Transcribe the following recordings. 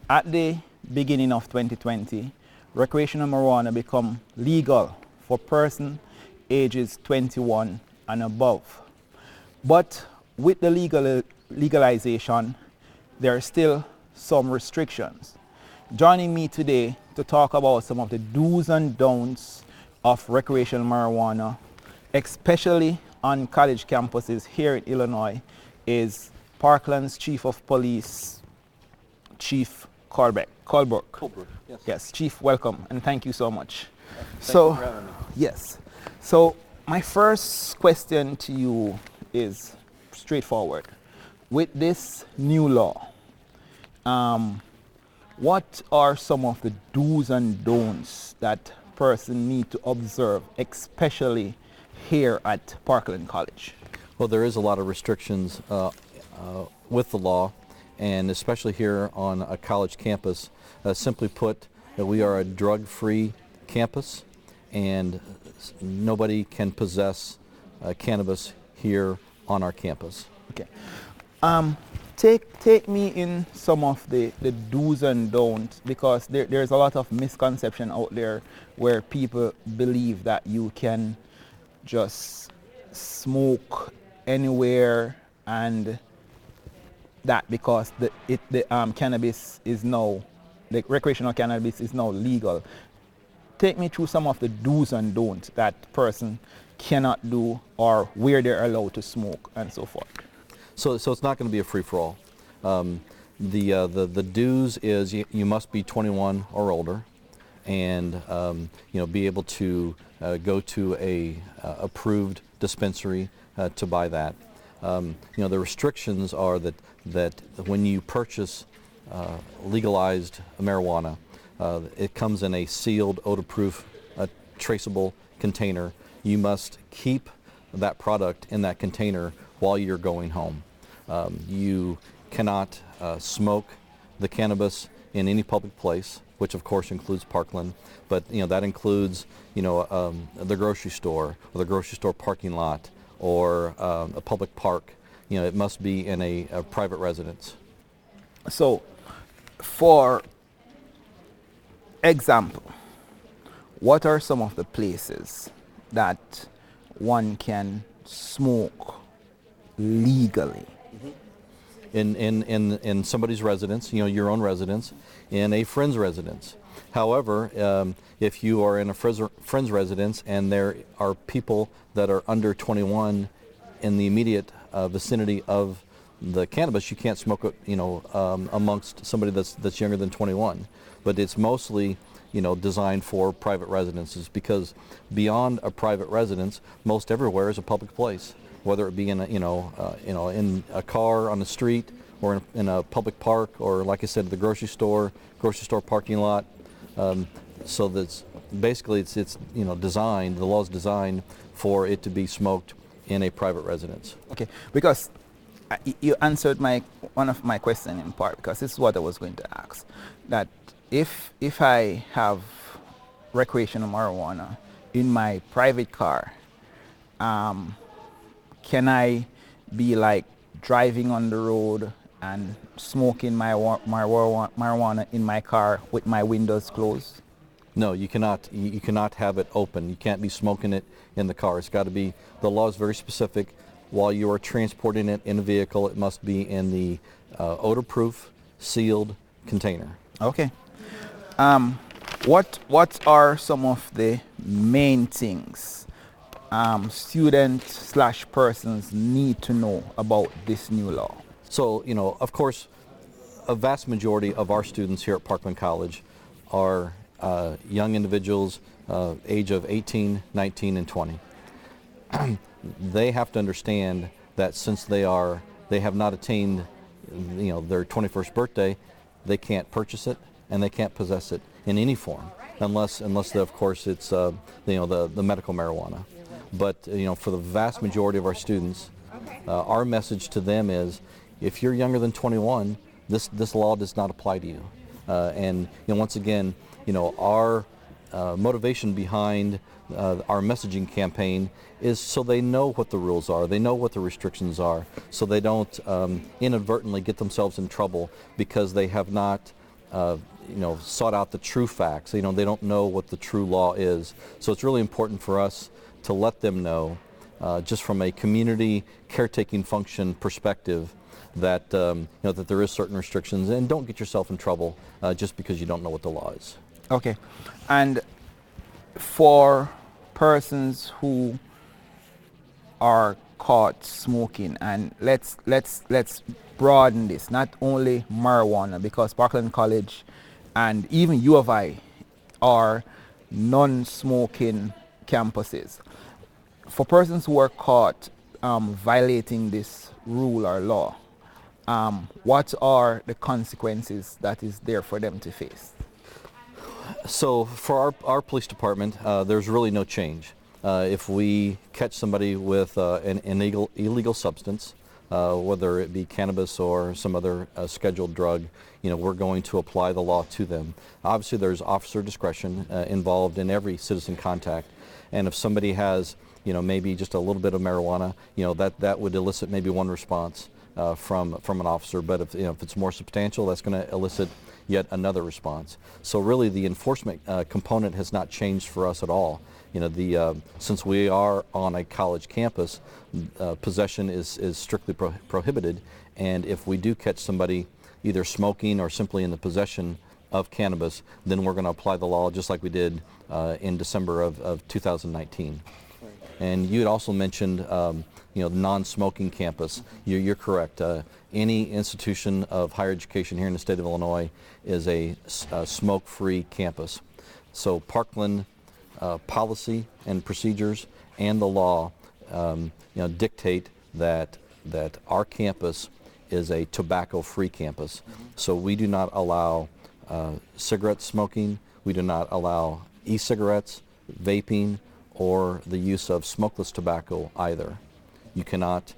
At the beginning of 2020, recreational marijuana become legal for persons ages 21 and above. But with the legalization, there are still some restrictions. Joining me today to talk about some of the do's and don'ts of recreational marijuana, especially on college campuses here in Illinois, is Parkland's Chief of Police, Chief Colbrook. Colbrook, yes. Yes, Chief, welcome, and thank you so much. Thank you for having me. Yes. So my first question to you is straightforward. With this new law, what are some of the do's and don'ts that person need to observe, especially here at Parkland College? Well, there is a lot of restrictions with the law, and especially here on a college campus. Simply put, we are a drug-free campus, and nobody can possess cannabis here on our campus. Okay. Take me in some of the do's and don'ts, because there's a lot of misconception out there where people believe that you can just smoke anywhere, and that because the cannabis is now, the recreational cannabis is now legal. Take me through some of the do's and don'ts that person cannot do, or where they're allowed to smoke and so forth. So it's not going to be a free-for-all. The do's is you must be 21 or older, and be able to go to a approved dispensary to buy that. The restrictions are that when you purchase legalized marijuana, it comes in a sealed, odor-proof, traceable container. You must keep that product in that container while you're going home. You cannot smoke the cannabis in any public place, which of course includes Parkland, but that includes the grocery store, or the grocery store parking lot, or a public park. It must be in a private residence. So, for example, what are some of the places that one can smoke legally? In somebody's residence, your own residence, in a friend's residence. However, if you are in a friend's residence and there are people that are under 21 in the immediate vicinity of the cannabis, you can't smoke it, amongst somebody that's younger than 21. But it's mostly, designed for private residences, because beyond a private residence, most everywhere is a public place, whether it be in in a car on the street, or in a public park, or like I said, the grocery store parking lot. So that's basically it's designed. The law is designed for it to be smoked in a private residence. Okay, because you answered one of my questions in part, because this is what I was going to ask. That if I have recreational marijuana in my private car, can I be like driving on the road and smoking my marijuana in my car with my windows closed? No, you cannot. You cannot have it open. You can't be smoking it in the car. It's got to be, the law is very specific. While you are transporting it in a vehicle, it must be in the odor-proof, sealed container. Okay. What are some of the main things students/persons need to know about this new law? So, of course, a vast majority of our students here at Parkland College are young individuals, age of 18, 19, and 20. They have to understand that since they have not attained, their 21st birthday, they can't purchase it and they can't possess it in any form, unless of course it's the medical marijuana. But for the vast majority of our students, our message to them is, if you're younger than 21, this law does not apply to you. And once again, our motivation behind our messaging campaign is so they know what the rules are, they know what the restrictions are, so they don't inadvertently get themselves in trouble because they have not sought out the true facts. They don't know what the true law is. So it's really important for us to let them know, just from a community caretaking function perspective, that that there is certain restrictions, and don't get yourself in trouble just because you don't know what the law is. Okay, and for persons who are caught smoking, and let's broaden this, not only marijuana, because Parkland College and even U of I are non-smoking campuses. For persons who are caught violating this rule or law, what are the consequences that is there for them to face? So for our police department, there's really no change. If we catch somebody with an illegal substance, whether it be cannabis or some other scheduled drug, we're going to apply the law to them. Obviously, there's officer discretion involved in every citizen contact, and if somebody has, maybe just a little bit of marijuana, that would elicit maybe one response from an officer. But if it's more substantial, that's going to elicit yet another response. So really, the enforcement component has not changed for us at all. Since we are on a college campus, possession is strictly prohibited, and if we do catch somebody either smoking or simply in the possession of cannabis, then we're going to apply the law just like we did in December of 2019. Right. And you had also mentioned non-smoking campus. You're correct. Any institution of higher education here in the state of Illinois is a smoke-free campus. So Parkland policy and procedures and the law dictate that our campus is a tobacco-free campus. Mm-hmm. So we do not allow cigarette smoking, we do not allow e-cigarettes, vaping, or the use of smokeless tobacco either. You cannot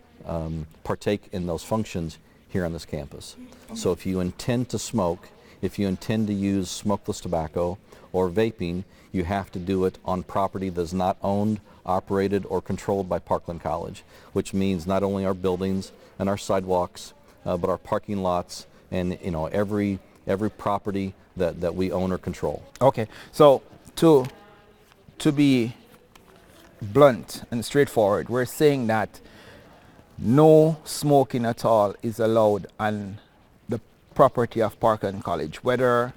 partake in those functions here on this campus. So if you intend to smoke, if you intend to use smokeless tobacco or vaping, you have to do it on property that's not owned, operated, or controlled by Parkland College, which means not only our buildings and our sidewalks, but our parking lots and every property that we own or control. Okay, so to be blunt and straightforward, we're saying that no smoking at all is allowed on the property of Parkland College, whether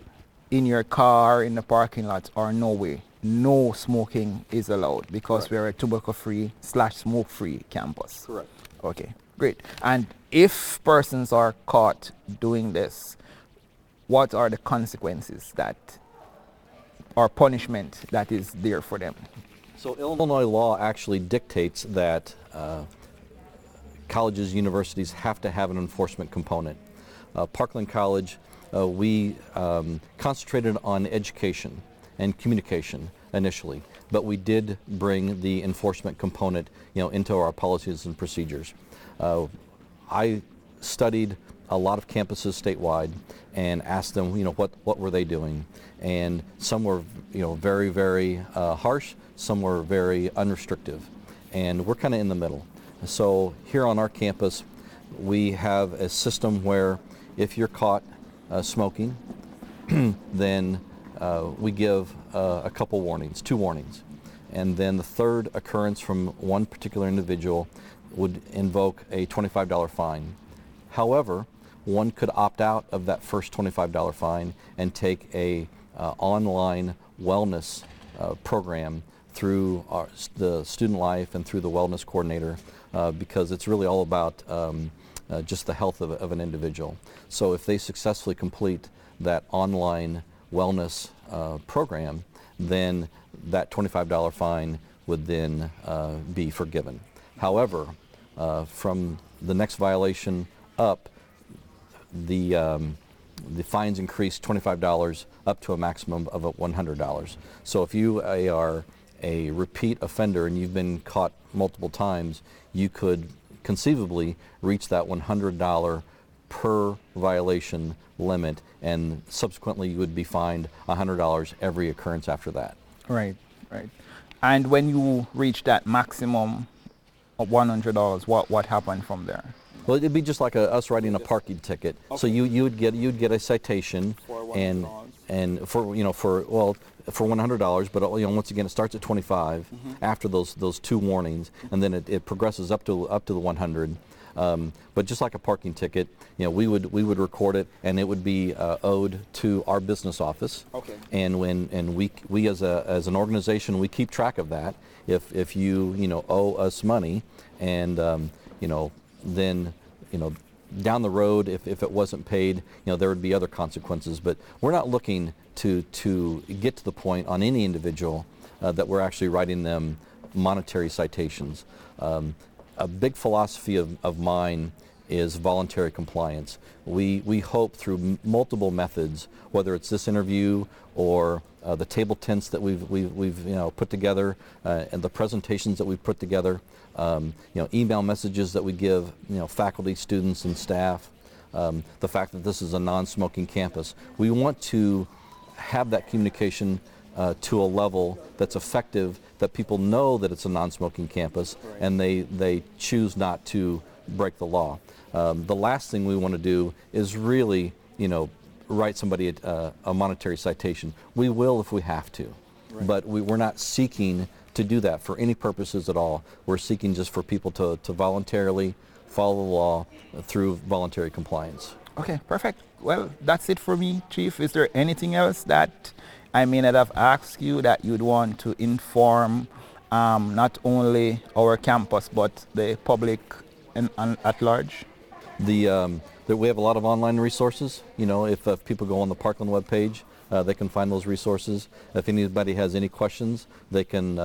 in your car, in the parking lot, or no way. No smoking is allowed because Correct. We're a tobacco-free / smoke-free campus. Correct. Okay, great. And if persons are caught doing this, what are the consequences or punishment that is there for them? So Illinois law actually dictates that colleges, universities have to have an enforcement component. Parkland College, we concentrated on education and communication initially, but we did bring the enforcement component, into our policies and procedures. I studied a lot of campuses statewide and asked them, what were they doing? And some were, very, very harsh. Some were very unrestrictive, and we're kind of in the middle. So here on our campus, we have a system where if you're caught smoking, then we give a couple warnings, 2 warnings. And then the third occurrence from one particular individual would invoke a $25 fine. However, one could opt out of that first $25 fine and take a online wellness program through the student life and through the wellness coordinator, because it's really all about just the health of an individual. So if they successfully complete that online wellness program, then that $25 fine would then be forgiven. However, from the next violation up, the fines increase $25 up to a maximum of $100. So if you are a repeat offender and you've been caught multiple times, you could conceivably reach that $100 per violation limit, and subsequently you would be fined $100 every occurrence after that. Right. And when you reach that maximum of $100, what happened from there? Well, it'd be just like us writing a parking ticket. Okay. So you'd get a citation, and for for $100, but once again it starts at 25 after those 2 warnings, and then it progresses up to the 100. But just like a parking ticket, we would record it, and it would be owed to our business office. Okay. And we as an organization, we keep track of that. If you owe us money, and then down the road, if it wasn't paid, there would be other consequences. But we're not looking to get to the point on any individual that we're actually writing them monetary citations. A big philosophy of mine is voluntary compliance. We hope through multiple methods, whether it's this interview or the table tents that we've put together, and the presentations that we've put together, email messages that we give faculty, students, and staff, the fact that this is a non-smoking campus. We want to have that communication to a level that's effective, that people know that it's a non-smoking campus, right, and they choose not to break the law. The last thing we want to do is really, write somebody a monetary citation. We will if we have to, right, but we're not seeking to do that for any purposes at all. We're seeking just for people to voluntarily follow the law through voluntary compliance. Okay, perfect. Well, that's it for me, Chief. Is there anything else that I may not have asked you that you'd want to inform not only our campus but the public at large? We have a lot of online resources. If people go on the Parkland webpage, they can find those resources. If anybody has any questions, they can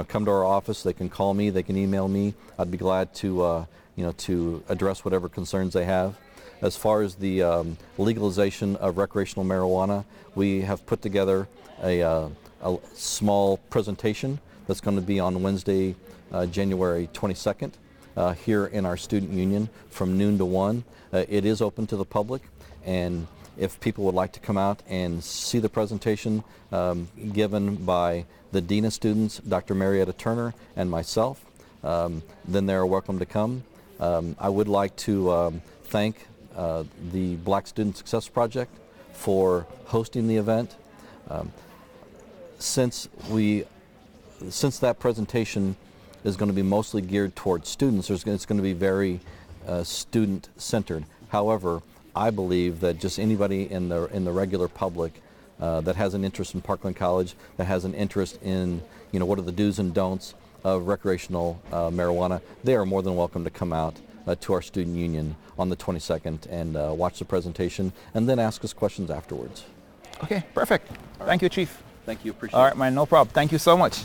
come to our office. They can call me. They can email me. I'd be glad to to address whatever concerns they have. As far as the legalization of recreational marijuana, we have put together a small presentation that's going to be on Wednesday, January 22nd, here in our student union from noon to 1. It is open to the public, and if people would like to come out and see the presentation given by the Dean of Students, Dr. Marietta Turner, and myself, then they're welcome to come. I would like to thank the Black Student Success Project for hosting the event. Since that presentation is going to be mostly geared towards students, it's going to be very student-centered. However, I believe that just anybody in the regular public that has an interest in Parkland College, that has an interest in what are the do's and don'ts of recreational marijuana, they are more than welcome to come out to our student union on the 22nd and watch the presentation and then ask us questions afterwards. Okay, perfect. Thank you, Chief. Thank you. Appreciate it. All right, man, no problem. Thank you so much.